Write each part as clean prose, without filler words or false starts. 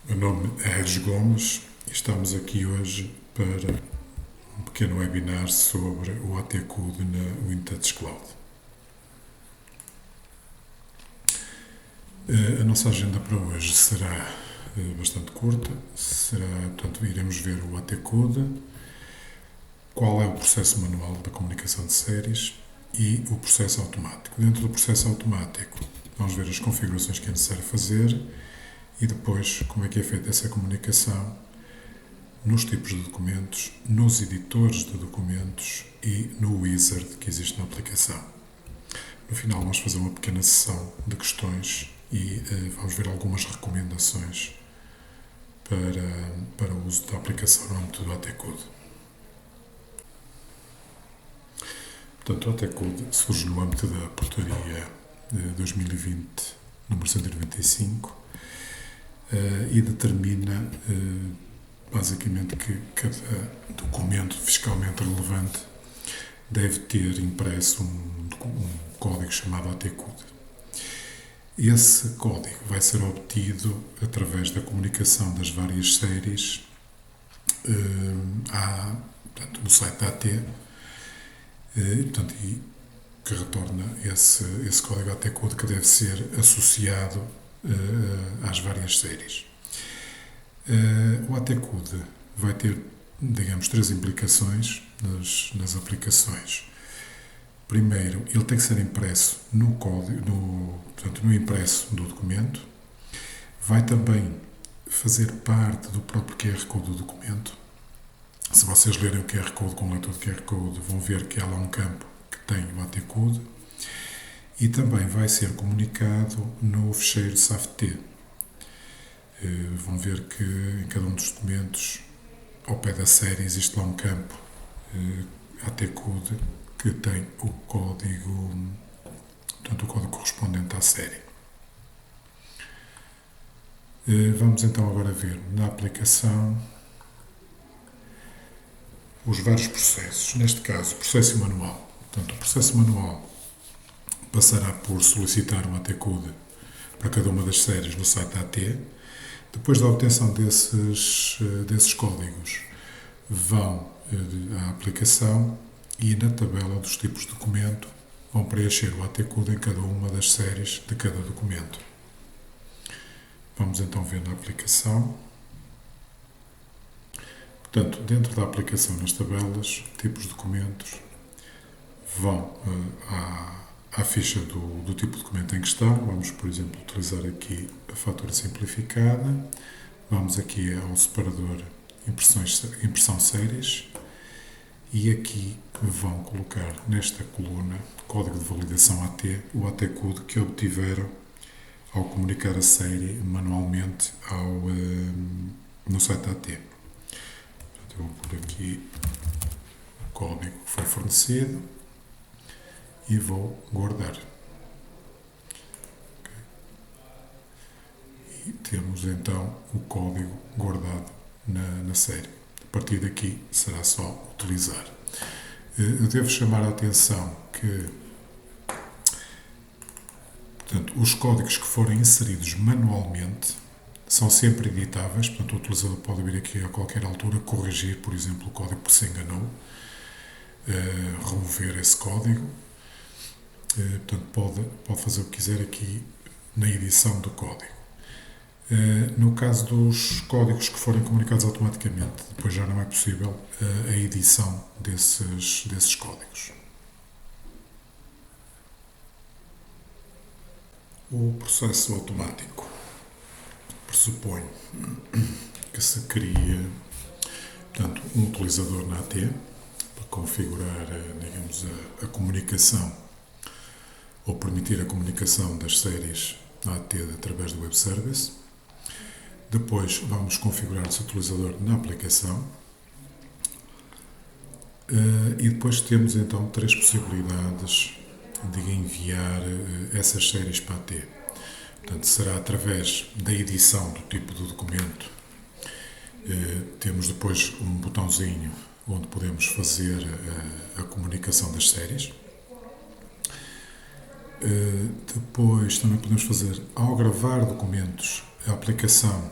Meu nome é Regis Gomes e estamos aqui hoje para um pequeno webinar sobre o AT-Code na Wintouch Cloud. A nossa agenda para hoje será bastante curta, portanto, iremos ver o AT-Code, qual é o processo manual da comunicação de séries e o processo automático. Dentro do processo automático, vamos ver as configurações que é necessário fazer e depois como é que é feita essa comunicação nos tipos de documentos, nos editores de documentos e no wizard que existe na aplicação. No final vamos fazer uma pequena sessão de questões e vamos ver algumas recomendações para o uso da aplicação no âmbito do AT-Code. Portanto, o AT-Code surge no âmbito da portaria 2020, número 195, e determina basicamente que cada documento fiscalmente relevante deve ter impresso um código chamado AT-Code. Esse código vai ser obtido através da comunicação das várias séries portanto, no site da AT, que retorna esse código AT-Code que deve ser associado às várias séries. O AT-Code vai ter, digamos, três implicações nas aplicações. Primeiro, ele tem que ser impresso no impresso do documento. Vai também fazer parte do próprio QR Code do documento. Se vocês lerem o QR Code com o leitor de QR Code, vão ver que há lá um campo que tem o AT-Code. E também vai ser comunicado no ficheiro SAFT. Vão ver que em cada um dos documentos, ao pé da série, existe lá um campo AT-Code que tem o código correspondente à série. Vamos então agora ver na aplicação os vários processos. Neste caso, processo manual. Portanto, o processo manual passará por solicitar um AT-Code para cada uma das séries no site da AT. Depois da obtenção desses códigos, vão à aplicação e na tabela dos tipos de documento vão preencher o AT-Code em cada uma das séries de cada documento. Vamos então ver na aplicação. Portanto, dentro da aplicação, nas tabelas, tipos de documentos, vão à ficha do tipo de documento em questão. Vamos, por exemplo, utilizar aqui a fatura simplificada. Vamos aqui ao separador impressão séries e aqui vão colocar nesta coluna código de validação AT, o AT-Code que obtiveram ao comunicar a série manualmente no site da AT. Portanto, eu vou pôr aqui o código que foi fornecido e vou guardar. Okay. E temos então o código guardado na série. A partir daqui será só utilizar. Eu devo chamar a atenção que, portanto, os códigos que forem inseridos manualmente são sempre editáveis, portanto o utilizador pode vir aqui a qualquer altura corrigir, por exemplo, o código que se enganou, remover esse código. Portanto, pode fazer o que quiser aqui na edição do código. No caso dos códigos que forem comunicados automaticamente, depois já não é possível a edição desses códigos. O processo automático pressupõe que se cria, portanto, um utilizador na AT para configurar, digamos, a comunicação ou permitir a comunicação das séries na AT através do web service. Depois vamos configurar esse utilizador na aplicação e depois temos então três possibilidades de enviar essas séries para a AT. Portanto, será através da edição do tipo do documento. Temos depois um botãozinho onde podemos fazer a comunicação das séries. Depois também podemos fazer, ao gravar documentos, a aplicação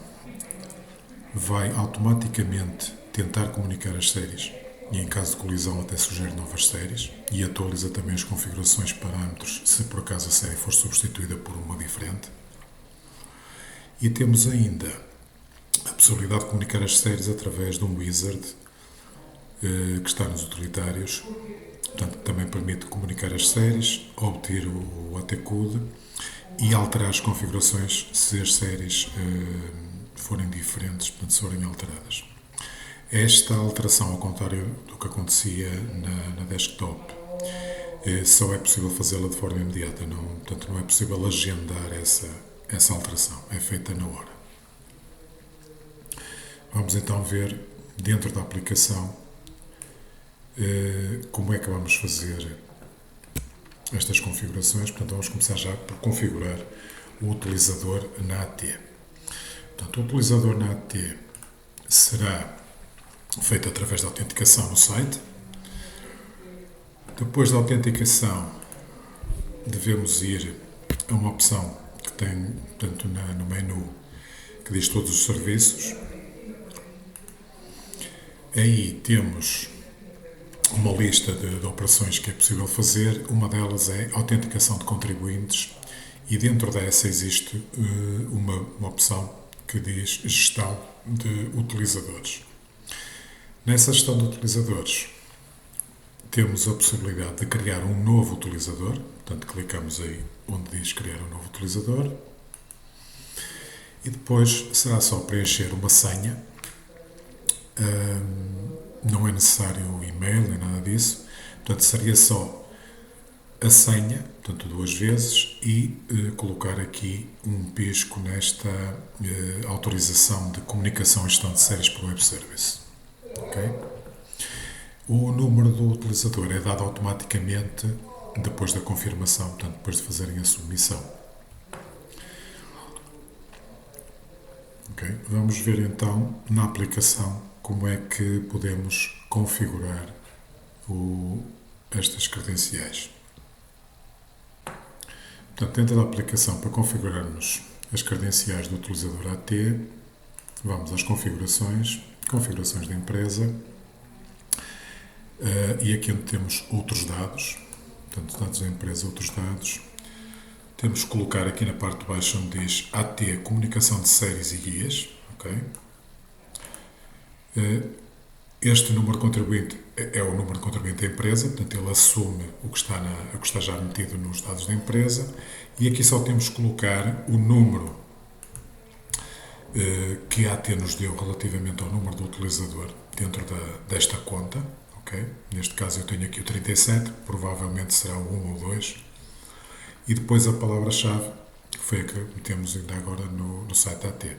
vai automaticamente tentar comunicar as séries e, em caso de colisão, até sugere novas séries e atualiza também as configurações, parâmetros, se por acaso a série for substituída por uma diferente. E temos ainda a possibilidade de comunicar as séries através de um wizard que está nos utilitários. Portanto, também permite comunicar as séries, obter o AT-Code e alterar as configurações se as séries forem diferentes, portanto, se forem alteradas. Esta alteração, ao contrário do que acontecia na desktop, só é possível fazê-la de forma imediata, portanto, não é possível agendar essa alteração, é feita na hora. Vamos então ver, dentro da aplicação, como é que vamos fazer estas configurações. Portanto, vamos começar já por configurar o utilizador na AT. Portanto, o utilizador na AT será feito através da autenticação no site. Depois da autenticação, devemos ir a uma opção que tem, portanto, no menu, que diz todos os serviços. Aí temos uma lista de operações que é possível fazer. Uma delas é a autenticação de contribuintes e dentro dessa existe uma opção que diz gestão de utilizadores. Nessa gestão de utilizadores temos a possibilidade de criar um novo utilizador, portanto clicamos aí onde diz criar um novo utilizador e depois será só preencher uma senha. Não é necessário o e-mail nem nada disso, portanto seria só a senha, portanto 2 vezes, e colocar aqui um pisco nesta autorização de comunicação e gestão de séries por web service. Okay? O número do utilizador é dado automaticamente depois da confirmação, portanto depois de fazerem a submissão. Okay? Vamos ver então na aplicação como é que podemos configurar estas credenciais. Portanto, dentro da aplicação, para configurarmos as credenciais do utilizador AT, vamos às configurações da empresa, e aqui onde temos outros dados, portanto, dados da empresa, outros dados, temos que colocar aqui na parte de baixo onde diz AT, comunicação de séries e guias, ok? Este número de contribuinte é o número de contribuinte da empresa, portanto ele assume o que está já metido nos dados da empresa, e aqui só temos que colocar o número que a AT nos deu relativamente ao número do utilizador dentro desta conta, ok? Neste caso eu tenho aqui o 37, provavelmente será o 1 ou 2, e depois a palavra-chave, que foi a que metemos ainda agora no site da AT.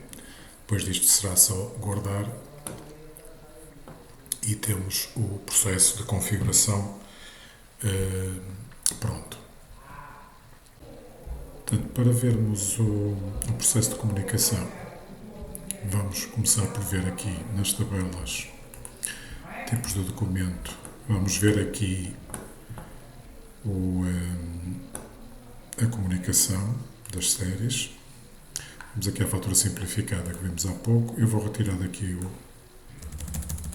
Depois disto será só guardar e temos o processo de configuração pronto. Portanto, para vermos o processo de comunicação, vamos começar por ver aqui nas tabelas tipos de documento. Vamos ver aqui a comunicação das séries. Vamos aqui à fatura simplificada que vimos há pouco. Eu vou retirar daqui o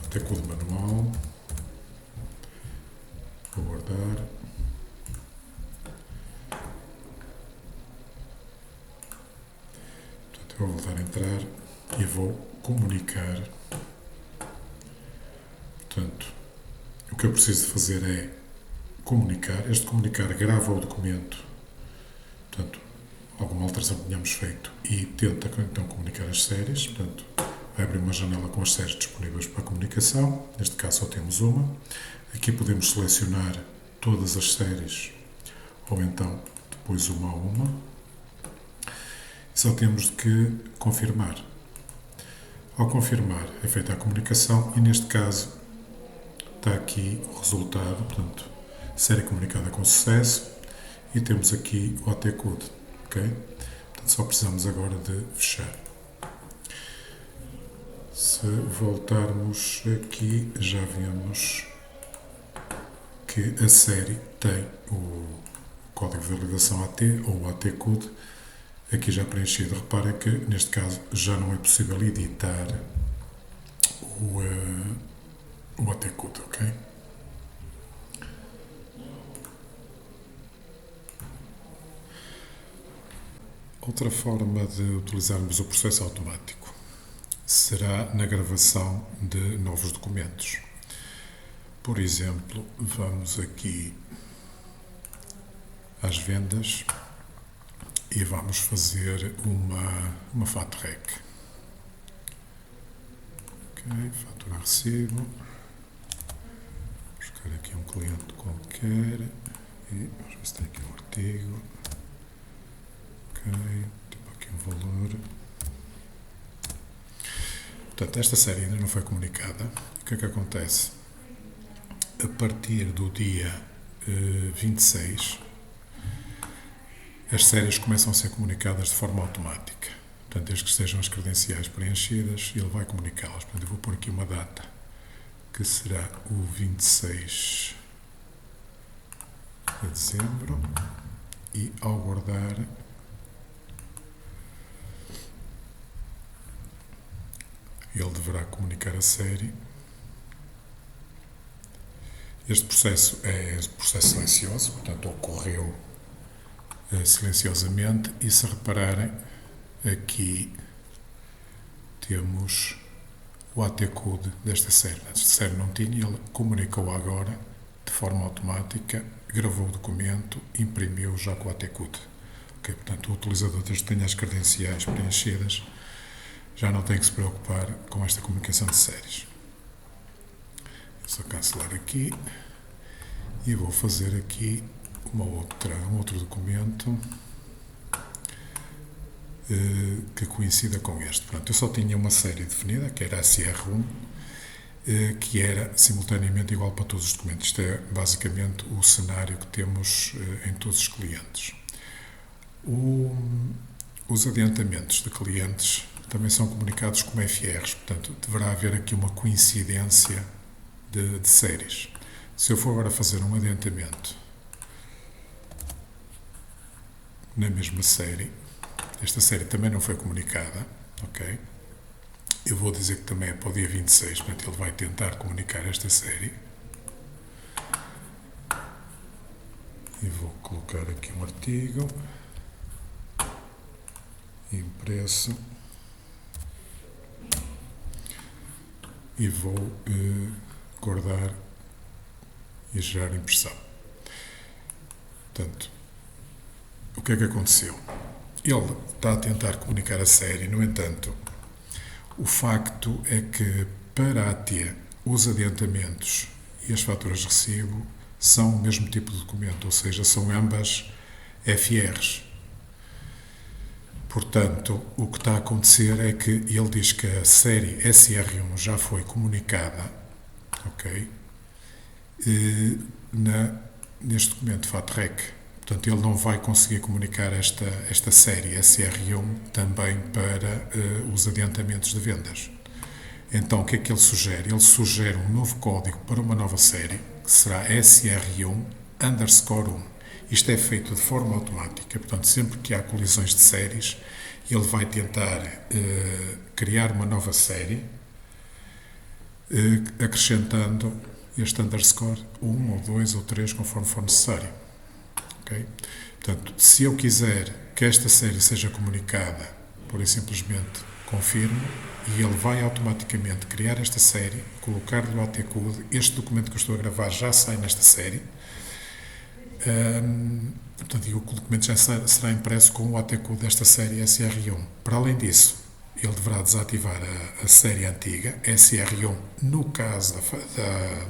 AT-Code manual. Vou guardar. Portanto, eu vou voltar a entrar e vou comunicar. Portanto, o que eu preciso de fazer é comunicar. Este comunicar grava o documento, portanto, alguma alteração que tenhamos feito, e tenta então comunicar as séries. Portanto, vai abrir uma janela com as séries disponíveis para comunicação. Neste caso só temos uma. Aqui podemos selecionar todas as séries ou então depois uma a uma. Só temos que confirmar. Ao confirmar é feita a comunicação e neste caso está aqui o resultado, portanto, série comunicada com sucesso, e temos aqui o AT-Code, ok? Portanto, só precisamos agora de fechar. Se voltarmos aqui, já vemos que a série tem o código de validação AT ou o AT-Code aqui já preenchido. Reparem que neste caso já não é possível editar o ATCUD, ok? Outra forma de utilizarmos o processo automático será na gravação de novos documentos. Por exemplo, vamos aqui às vendas e vamos fazer uma FATREC. Ok, fatura recibo. Buscar aqui um cliente qualquer e vamos ver se tem aqui um artigo. Ok, tipo aqui um valor. Portanto, esta série ainda não foi comunicada. O que é que acontece? A partir do dia 26, as séries começam a ser comunicadas de forma automática. Portanto, desde que estejam as credenciais preenchidas, ele vai comunicá-las. Portanto, eu vou pôr aqui uma data, que será o 26 de dezembro, e ao guardar, ele deverá comunicar a série. Este processo é um processo silencioso, portanto, ocorreu silenciosamente, e se repararem, aqui temos o AT-code desta série. Esta série não tinha, ele comunicou agora, de forma automática, gravou o documento, imprimiu já com o AT-code. Okay, portanto, o utilizador, desde que tenha as credenciais preenchidas, já não tem que se preocupar com esta comunicação de séries. Vou só cancelar aqui e vou fazer aqui um outro documento que coincida com este. Pronto, eu só tinha uma série definida, que era a CR1, que era simultaneamente igual para todos os documentos. Isto é basicamente o cenário que temos em todos os clientes. Os adiantamentos de clientes também são comunicados como FRs, portanto, deverá haver aqui uma coincidência de séries. Se eu for agora fazer um adiantamento na mesma série, esta série também não foi comunicada, ok? Eu vou dizer que também é para o dia 26, portanto, ele vai tentar comunicar esta série. E vou colocar aqui um artigo, impresso, e vou guardar e gerar impressão. Portanto, o que é que aconteceu? Ele está a tentar comunicar a série, no entanto, o facto é que para a AT os adiantamentos e as faturas de recibo são o mesmo tipo de documento, ou seja, são ambas FRs. Portanto, o que está a acontecer é que ele diz que a série SR1 já foi comunicada, ok? Neste documento FATREC. Portanto, ele não vai conseguir comunicar esta série SR1 também para os adiantamentos de vendas. Então, o que é que ele sugere? Ele sugere um novo código para uma nova série, que será SR1_1. Isto é feito de forma automática, portanto, sempre que há colisões de séries, ele vai tentar criar uma nova série, acrescentando este underscore 1 ou 2 ou 3, conforme for necessário. Okay? Portanto, se eu quiser que esta série seja comunicada, pura e simplesmente confirmo, e ele vai automaticamente criar esta série, colocar-lhe o AT-code, este documento que eu estou a gravar já sai nesta série. Portanto, o documento já será impresso com o AT-code desta série SR1. Para além disso, ele deverá desativar a série antiga, SR1, no caso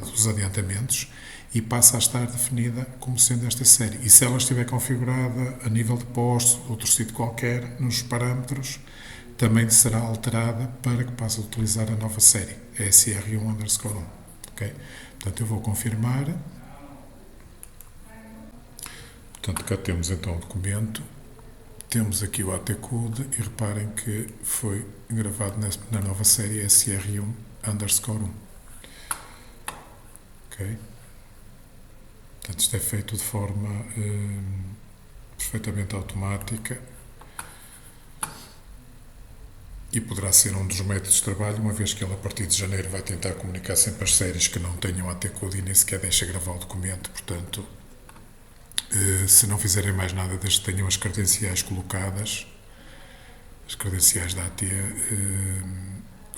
dos adiantamentos, e passa a estar definida como sendo esta série. E se ela estiver configurada a nível de postos, outro sítio qualquer, nos parâmetros, também será alterada para que passe a utilizar a nova série, SR1_1. Okay? Portanto, eu vou confirmar. Portanto, cá temos então o documento, temos aqui o AT-code e reparem que foi gravado na nova série SR1_1. Ok? Portanto, isto é feito de forma perfeitamente automática. e poderá ser um dos métodos de trabalho, uma vez que ele a partir de janeiro vai tentar comunicar sempre as séries que não tenham AT-Code e nem sequer deixa gravar o documento. Portanto, se não fizerem mais nada desde que tenham as credenciais colocadas, as credenciais da AT,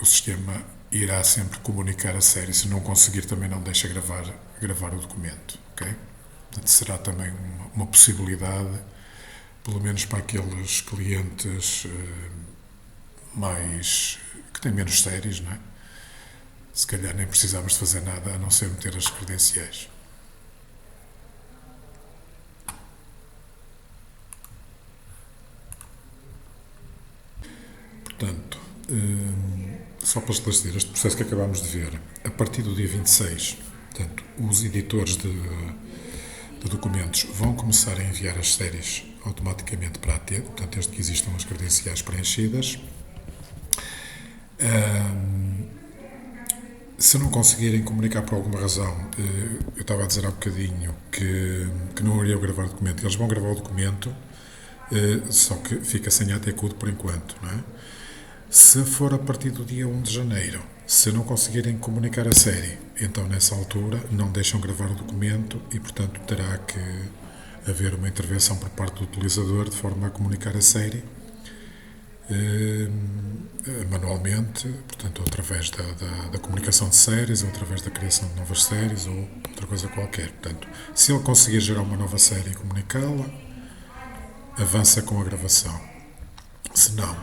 o sistema irá sempre comunicar a série. Se não conseguir, também não deixa gravar o documento. Okay? Portanto, será também uma possibilidade, pelo menos para aqueles clientes mais que têm menos séries, não é? Se calhar nem precisamos de fazer nada a não ser meter as credenciais. Portanto, só para esclarecer, este processo que acabámos de ver, a partir do dia 26, portanto, os editores de documentos vão começar a enviar as séries automaticamente para a AT, portanto, desde que existam as credenciais preenchidas. Se não conseguirem comunicar por alguma razão, eu estava a dizer há bocadinho que não iriam gravar o documento, eles vão gravar o documento, só que fica sem AT-Code por enquanto, não é? Se for a partir do dia 1 de janeiro, se não conseguirem comunicar a série, então nessa altura não deixam gravar o documento e, portanto, terá que haver uma intervenção por parte do utilizador de forma a comunicar a série manualmente, portanto, através da comunicação de séries, ou através da criação de novas séries, ou outra coisa qualquer. Portanto, se ele conseguir gerar uma nova série e comunicá-la, avança com a gravação. Se não,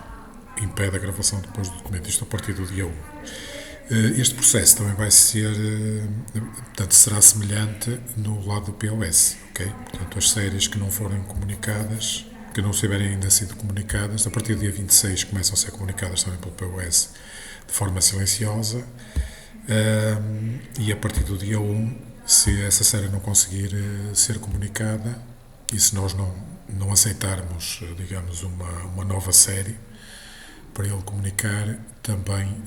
impede a gravação depois do documento, isto a partir do dia 1. Este processo também vai ser, portanto, será semelhante no lado do POS, ok? Portanto, as séries que não forem comunicadas, que não tiverem ainda sido comunicadas, a partir do dia 26 começam a ser comunicadas também pelo POS de forma silenciosa, e a partir do dia 1, se essa série não conseguir ser comunicada, e se nós não aceitarmos, digamos, uma nova série para ele comunicar, também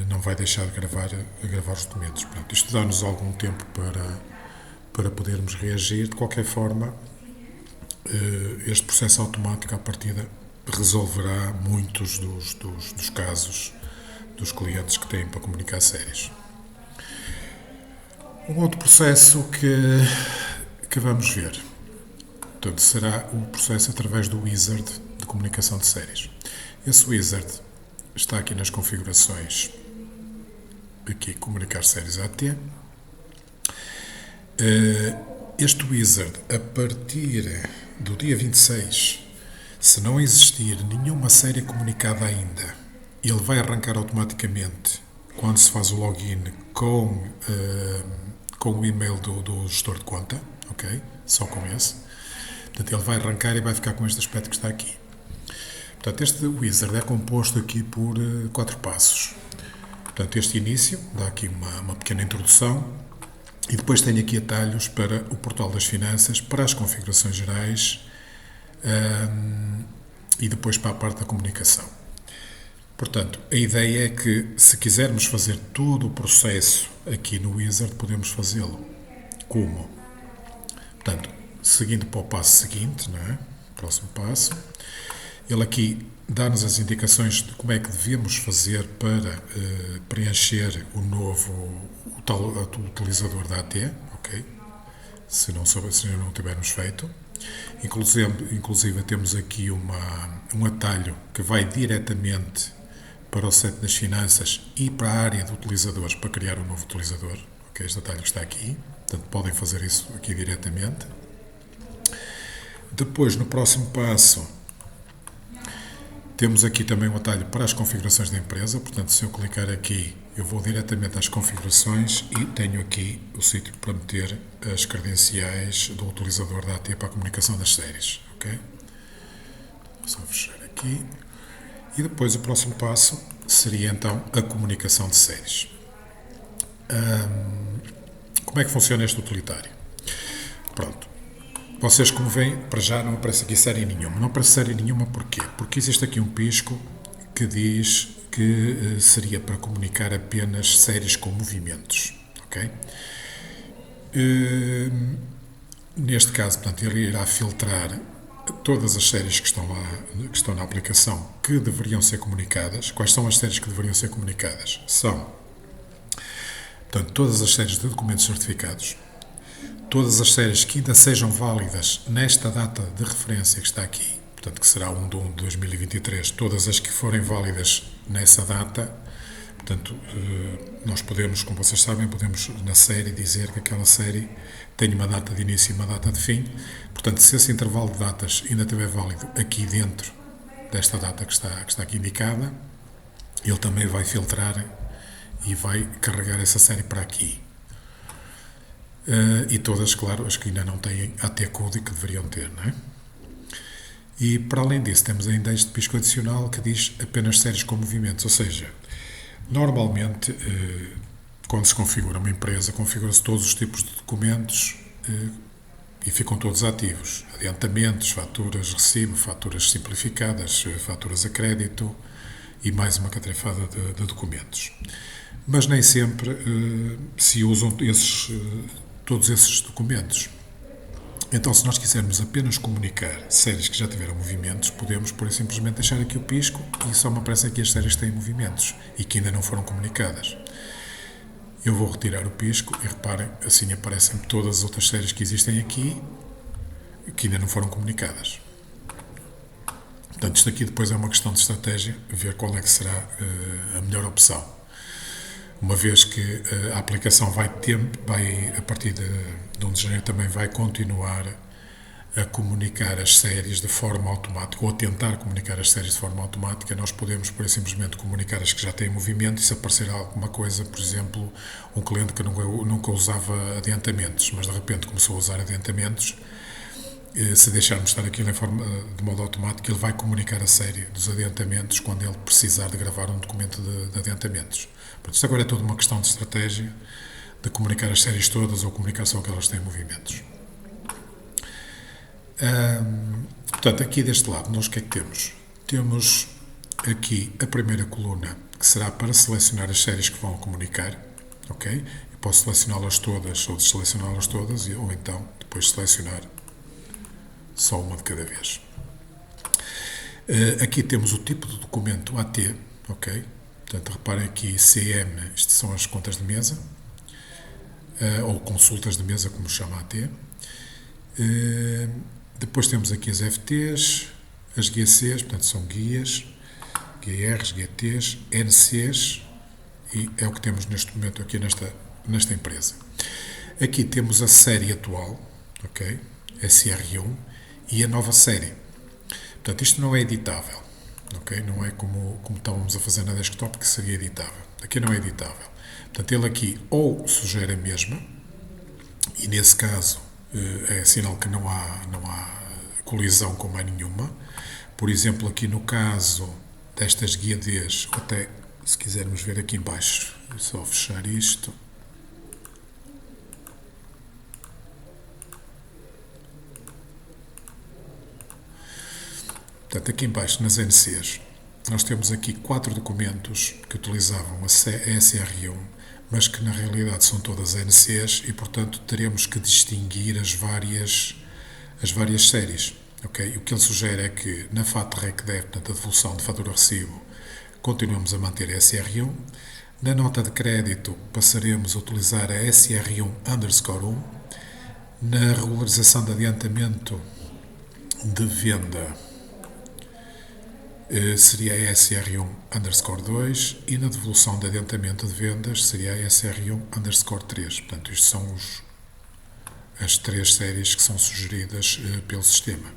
não vai deixar de gravar os documentos. Pronto, isto dá-nos algum tempo para podermos reagir. De qualquer forma, este processo automático à partida resolverá muitos dos casos dos clientes que têm para comunicar séries. Um outro processo que vamos ver, portanto, será o processo através do wizard de comunicação de séries. Esse wizard está aqui nas configurações, aqui, comunicar séries AT. Este wizard, a partir do dia 26, se não existir nenhuma série comunicada ainda, ele vai arrancar automaticamente quando se faz o login com o e-mail do gestor de conta, ok? Só com esse. Portanto, ele vai arrancar e vai ficar com este aspecto que está aqui. Portanto, este wizard é composto aqui por 4 passos. Portanto, este início dá aqui uma pequena introdução e depois tem aqui atalhos para o portal das finanças, para as configurações gerais e depois para a parte da comunicação. Portanto, a ideia é que, se quisermos fazer todo o processo aqui no wizard, podemos fazê-lo. Como? Portanto, seguindo para o passo seguinte, não é? Próximo passo. Ele aqui dá-nos as indicações de como é que devemos fazer para preencher o tal utilizador da AT, ok? Se não tivermos feito. Inclusive temos aqui um atalho que vai diretamente para o site das finanças e para a área de utilizadores para criar um novo utilizador. Ok, este atalho está aqui, portanto podem fazer isso aqui diretamente. Depois, no próximo passo, temos aqui também um atalho para as configurações da empresa, portanto, se eu clicar aqui, eu vou diretamente às configurações e tenho aqui o sítio para meter as credenciais do utilizador da AT para a comunicação das séries, ok? Vou só fechar aqui. E depois o próximo passo seria então a comunicação de séries. Como é que funciona este utilitário? Pronto. Vocês, como veem, para já não aparece aqui série nenhuma. Não aparece série nenhuma porquê? Porque existe aqui um pisco que diz que seria para comunicar apenas séries com movimentos. Ok? Neste caso, portanto, ele irá filtrar todas as séries que estão lá, que estão na aplicação, que deveriam ser comunicadas. Quais são as séries que deveriam ser comunicadas? São, portanto, todas as séries de documentos certificados, todas as séries que ainda sejam válidas nesta data de referência que está aqui, portanto, que será 1 de 2023, todas as que forem válidas nessa data. Portanto, nós podemos, como vocês sabem, podemos na série dizer que aquela série tem uma data de início e uma data de fim. Portanto, se esse intervalo de datas ainda estiver válido aqui dentro desta data que está aqui indicada, ele também vai filtrar e vai carregar essa série para aqui. E todas, claro, as que ainda não têm AT Code que deveriam ter, não é? E, para além disso, temos ainda este pisco adicional que diz apenas séries com movimentos, ou seja, normalmente, quando se configura uma empresa, configura-se todos os tipos de documentos e ficam todos ativos. Adiantamentos, faturas recibo, faturas simplificadas, faturas a crédito e mais uma catrefada de documentos. Mas nem sempre se usam todos esses documentos. Então, se nós quisermos apenas comunicar séries que já tiveram movimentos, podemos, por simplesmente, deixar aqui o pisco e só me aparecem aqui as séries que têm movimentos e que ainda não foram comunicadas. Eu vou retirar o pisco e reparem, assim aparecem todas as outras séries que existem aqui que ainda não foram comunicadas. Portanto, isto aqui depois é uma questão de estratégia, ver qual é que será a melhor opção. Uma vez que a aplicação vai, a partir de 1 de janeiro, também vai continuar a comunicar as séries de forma automática, ou a tentar comunicar as séries de forma automática, nós podemos, por simplesmente, comunicar as que já têm movimento e se aparecer alguma coisa, por exemplo, um cliente que nunca usava adiantamentos, mas de repente começou a usar adiantamentos, se deixarmos estar aquilo de modo automático, ele vai comunicar a série dos adiantamentos quando ele precisar de gravar um documento de adiantamentos. Portanto, isto agora é toda uma questão de estratégia, de comunicar as séries todas ou comunicar só aquelas que têm movimentos. Portanto, aqui deste lado, nós o que é que temos? Temos aqui a primeira coluna, que será para selecionar as séries que vão comunicar, ok? Eu posso selecioná-las todas ou desselecioná-las todas, ou então depois selecionar só uma de cada vez. Aqui temos o tipo de documento AT, ok? Portanto, reparem aqui, CM, isto são as contas de mesa, ou consultas de mesa, como se chama AT. Depois temos aqui as FTs, as GCs, portanto são guias, GRs, GTs, NCs, e é o que temos neste momento aqui nesta empresa. Aqui temos a série atual, ok? SR1, e a nova série. Portanto, isto não é editável, ok? Não é como estávamos a fazer na desktop, que seria editável. Aqui não é editável. Portanto, ele aqui ou sugere a mesma, e nesse caso é sinal que não há colisão com mais nenhuma. Por exemplo, aqui no caso destas guiadês, até se quisermos ver aqui em baixo, é só fechar isto. Portanto, aqui em baixo, nas NCs, nós temos aqui 4 documentos que utilizavam a SR1, mas que na realidade são todas NCs e, portanto, teremos que distinguir as várias séries. Okay? O que ele sugere é que na FAT-REC-DEV, portanto, a devolução de fatura-recibo, continuamos a manter a SR1. Na nota de crédito, passaremos a utilizar a SR1_1. Na regularização de adiantamento de venda, seria a SR1_2 e na devolução de adiantamento de vendas seria a SR1_3. Portanto, isto são as 3 séries que são sugeridas pelo sistema.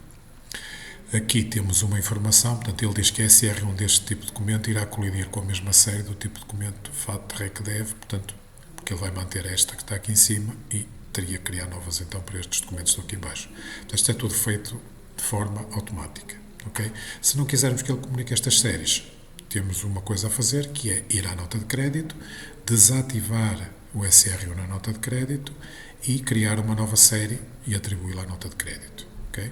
Aqui temos uma informação, portanto, ele diz que a SR1 deste tipo de documento irá colidir com a mesma série do tipo de documento FAT-REC-DEV, portanto, porque ele vai manter esta que está aqui em cima e teria que criar novas então para estes documentos que estão aqui em baixo. Portanto, isto é tudo feito de forma automática. Okay? Se não quisermos que ele comunique estas séries, temos uma coisa a fazer, que é ir à nota de crédito, desativar o SR1 na nota de crédito e criar uma nova série e atribuí-la à nota de crédito. Okay?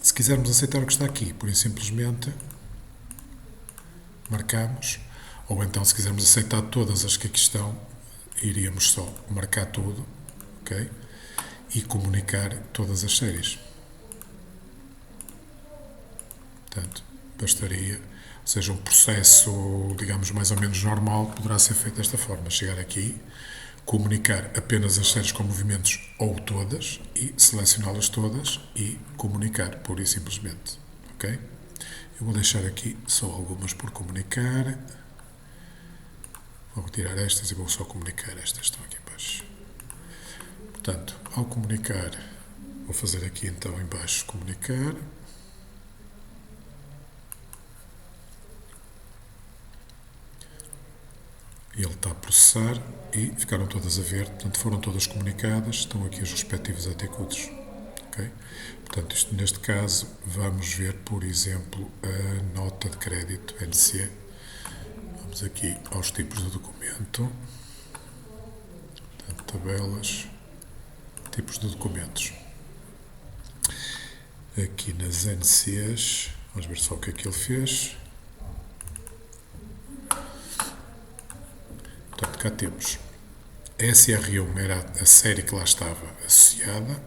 Se quisermos aceitar o que está aqui, por isso simplesmente marcamos, ou então se quisermos aceitar todas as que aqui estão, iríamos só marcar tudo, okay? E comunicar todas as séries. Portanto, bastaria, ou seja, um processo, digamos, mais ou menos normal, poderá ser feito desta forma. Chegar aqui, comunicar apenas as séries com movimentos ou todas e selecioná-las todas e comunicar, pura e simplesmente. Ok? Eu vou deixar aqui só algumas por comunicar. Vou retirar estas e vou só comunicar estas que estão aqui em baixo. Portanto, ao comunicar, vou fazer aqui então em baixo comunicar. Ele está a processar e ficaram todas a ver, portanto foram todas comunicadas, estão aqui os respectivos ATCUDs. Okay? Portanto, isto, neste caso, vamos ver, por exemplo, a nota de crédito NC. Vamos aqui aos tipos de documento, portanto, tabelas, tipos de documentos. Aqui nas NCs, vamos ver só o que é que ele fez. Portanto, cá temos a SR1 era a série que lá estava associada.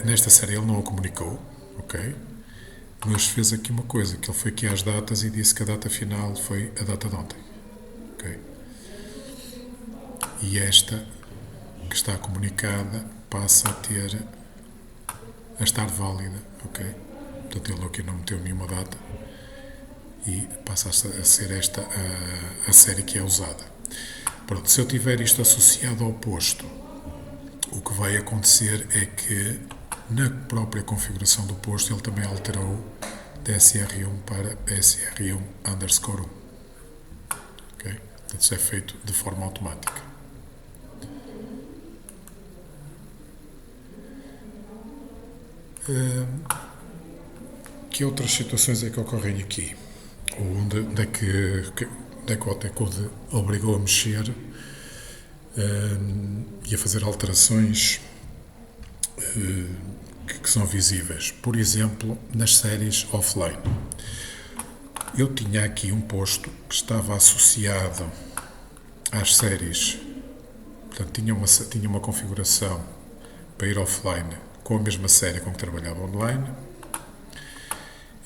Nesta série ele não a comunicou, ok? Mas fez aqui uma coisa, que ele foi aqui às datas e disse que a data final foi a data de ontem, ok? E esta, que está comunicada, passa a estar válida, ok? Portanto, ele aqui não meteu nenhuma data e passa a ser esta a série que é usada. Pronto, se eu tiver isto associado ao posto, o que vai acontecer é que na própria configuração do posto ele também alterou da SR1 para SR1_1. Okay? Portanto, isso é feito de forma automática. Que outras situações é que ocorrem aqui? Onde é que o ATCUD obrigou a mexer e a fazer alterações que são visíveis. Por exemplo, nas séries offline. Eu tinha aqui um posto que estava associado às séries, portanto tinha uma configuração para ir offline com a mesma série com que trabalhava online.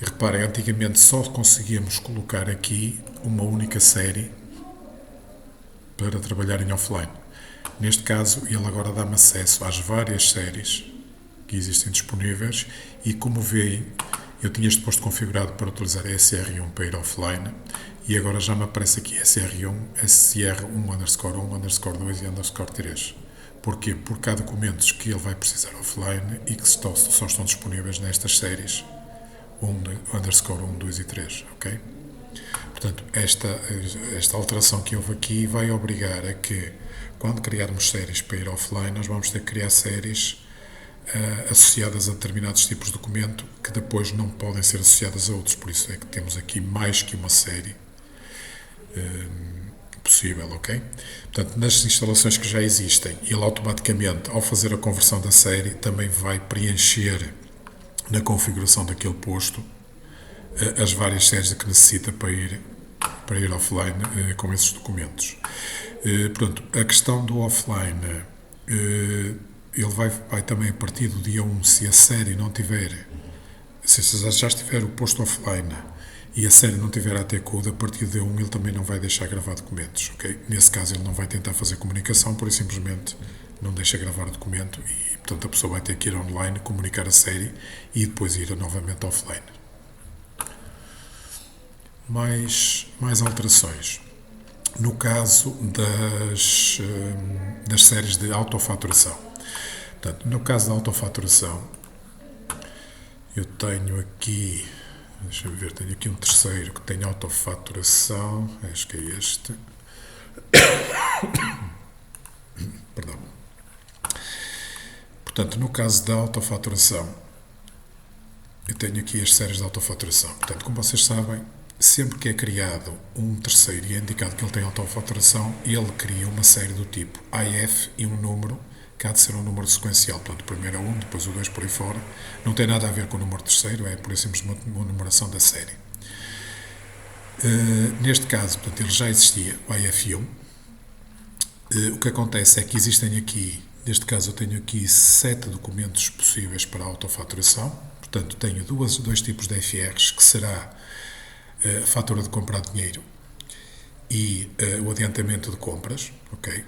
E reparem, antigamente só conseguíamos colocar aqui uma única série para trabalhar em offline. Neste caso, ele agora dá-me acesso às várias séries que existem disponíveis e, como veem, eu tinha este posto configurado para utilizar a SR1 para ir offline e agora já me aparece aqui SR1, SR1_1_2 e _3. Porquê? Porque há documentos que ele vai precisar offline e que só estão disponíveis nestas séries 1_1, 2 e 3, ok? Portanto, esta alteração que houve aqui vai obrigar a que, quando criarmos séries para ir offline, nós vamos ter que criar séries associadas a determinados tipos de documento que depois não podem ser associadas a outros. Por isso é que temos aqui mais que uma série possível, ok? Portanto, nas instalações que já existem, ele automaticamente, ao fazer a conversão da série, também vai preencher na configuração daquele posto as várias séries que necessita para ir offline com esses documentos. Portanto, a questão do offline, ele vai também a partir do dia 1, se a série não tiver, se já estiver o posto offline e a série não tiver ATCUD, a partir do dia 1 ele também não vai deixar gravar documentos, ok? Nesse caso ele não vai tentar fazer comunicação, por simplesmente não deixa gravar o documento e, portanto, a pessoa vai ter que ir online, comunicar a série e depois ir novamente offline. Mais alterações. No caso das séries de autofaturação. Portanto, no caso da autofaturação, eu tenho aqui, deixa-me ver, tenho aqui um terceiro que tem autofaturação, acho que é este. Perdão. Portanto, no caso da autofaturação, eu tenho aqui as séries de autofaturação. Portanto, como vocês sabem, sempre que é criado um terceiro e é indicado que ele tem autofaturação, ele cria uma série do tipo AF e um número, que há de ser um número sequencial. Portanto, o primeiro é 1, depois o 2 por aí fora. Não tem nada a ver com o número terceiro, é por simplesmente uma numeração da série. Neste caso, portanto, ele já existia, o AF1. O que acontece é que existem aqui, neste caso eu tenho aqui 7 documentos possíveis para a autofaturação. Portanto, tenho dois tipos de FRs, que será a fatura de compra a dinheiro e o adiantamento de compras, ok?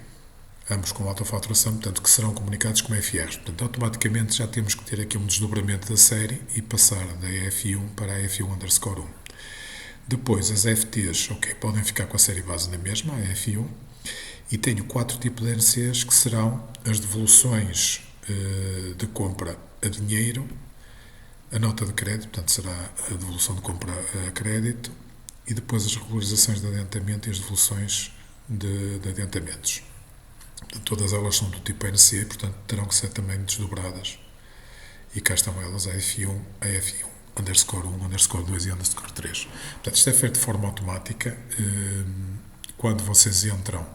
Ambos com autofaturação, portanto, que serão comunicados como FRs. Portanto, automaticamente já temos que ter aqui um desdobramento da série e passar da F1 para a F1_1. Depois, as FTs, ok, podem ficar com a série base na mesma, a F1, e tenho 4 tipos de NCs, que serão as devoluções de compra a dinheiro, a nota de crédito, portanto, será a devolução de compra a crédito, e depois as regularizações de adiantamento e as devoluções de adiantamentos. Portanto, todas elas são do tipo NC, portanto, terão que ser também desdobradas. E cá estão elas, a F1, a F1, _1, _2 e _3. Portanto, isto é feito de forma automática quando vocês entram.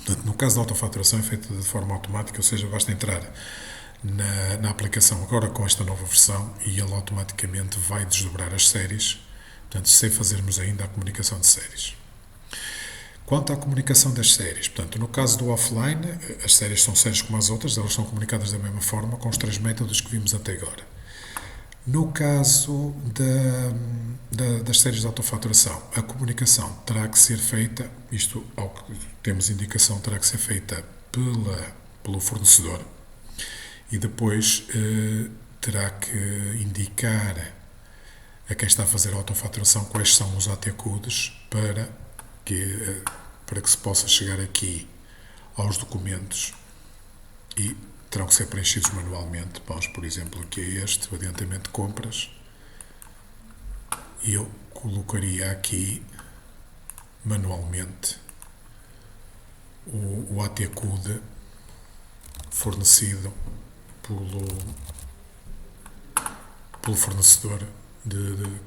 Portanto, no caso da autofaturação é feito de forma automática, ou seja, basta entrar na aplicação agora com esta nova versão e ele automaticamente vai desdobrar as séries, portanto, sem fazermos ainda a comunicação de séries. Quanto à comunicação das séries, portanto, no caso do offline, as séries são séries como as outras, elas são comunicadas da mesma forma, com os 3 métodos que vimos até agora. No caso das séries de autofaturação, a comunicação terá que ser feita, isto ao que temos indicação, terá que ser feita pelo fornecedor e depois terá que indicar a quem está a fazer a autofaturação quais são os AT-codes para que se possa chegar aqui aos documentos e terão que ser preenchidos manualmente. Vamos, por exemplo, aqui a este, o adiantamento de compras, e eu colocaria aqui manualmente o AT-code fornecido pelo fornecedor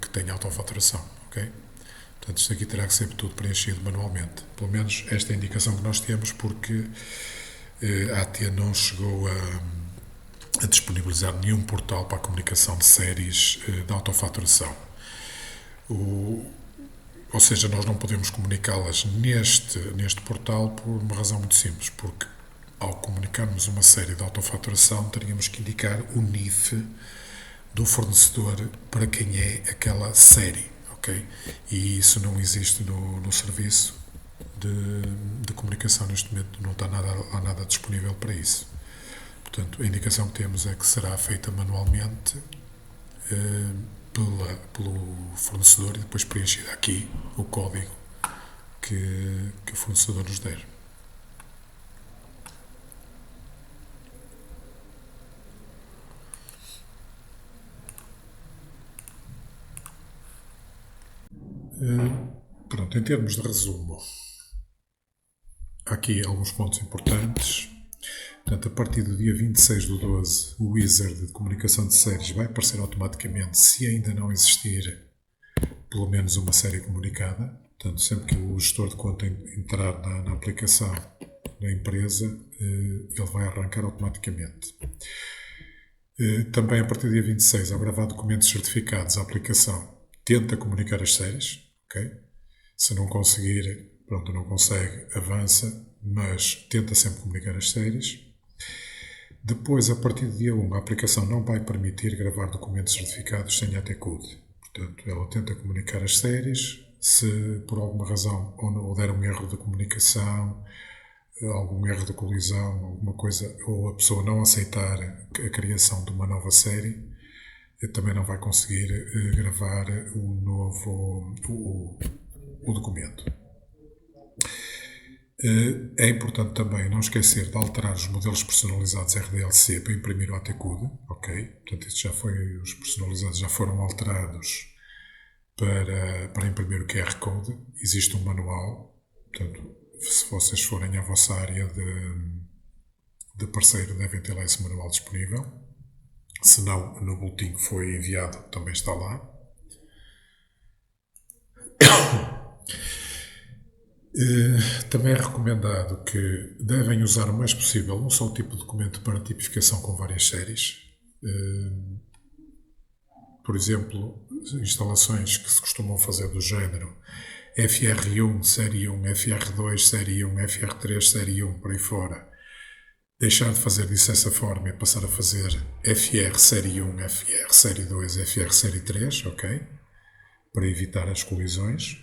que tem autofaturação, ok? Portanto, isto aqui terá que ser tudo preenchido manualmente. Pelo menos esta é a indicação que nós temos, porque a AT não chegou a disponibilizar nenhum portal para a comunicação de séries de autofaturação. Ou seja, nós não podemos comunicá-las neste portal por uma razão muito simples, porque ao comunicarmos uma série de autofaturação teríamos que indicar o NIF do fornecedor para quem é aquela série, ok? E isso não existe no serviço de comunicação neste momento, não está nada disponível para isso. Portanto, a indicação que temos é que será feita manualmente pelo fornecedor e depois preenchida aqui o código que o fornecedor nos der. Pronto, em termos de resumo, há aqui alguns pontos importantes. Portanto, a partir do dia 26/12, o wizard de comunicação de séries vai aparecer automaticamente se ainda não existir pelo menos uma série comunicada. Portanto, sempre que o gestor de conta entrar na aplicação da empresa, ele vai arrancar automaticamente. Também a partir do dia 26, ao gravar documentos certificados, a aplicação tenta comunicar as séries, ok? Se não conseguir, pronto, não consegue, avança, mas tenta sempre comunicar as séries. Depois, a partir do dia 1, a aplicação não vai permitir gravar documentos certificados sem AT-code. Portanto, ela tenta comunicar as séries. Se por alguma razão houver um erro de comunicação, algum erro de colisão, alguma coisa, ou a pessoa não aceitar a criação de uma nova série, também não vai conseguir gravar o documento. É importante também não esquecer de alterar os modelos personalizados RDLC para imprimir o AT-code, ok? Portanto, os personalizados já foram alterados para imprimir o QR Code. Existe um manual, portanto, se vocês forem à vossa área de parceiro, devem ter lá esse manual disponível. Se não, no boletim que foi enviado também está lá. Também é recomendado que devem usar o mais possível um só tipo de documento para tipificação com várias séries. Por exemplo, instalações que se costumam fazer do género FR1, série 1, FR2, série 1, FR3, série 1, por aí fora. deixar de fazer disso dessa forma e passar a fazer FR série 1, FR série 2, FR série 3, ok? Para evitar as colisões.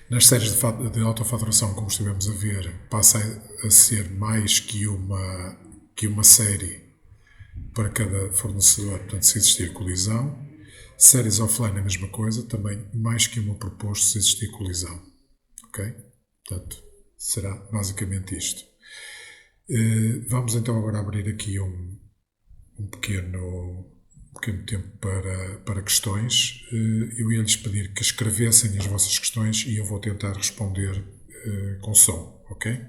Nas séries de autofaturação, como estivemos a ver, passa a ser mais que uma série para cada fornecedor, portanto, se existir colisão. Séries offline é a mesma coisa, também mais que uma proposto se existir colisão. Ok? Portanto, será basicamente isto. Vamos então agora abrir aqui um pequeno tempo para questões. Eu ia-lhes pedir que escrevessem as vossas questões e eu vou tentar responder com som, ok?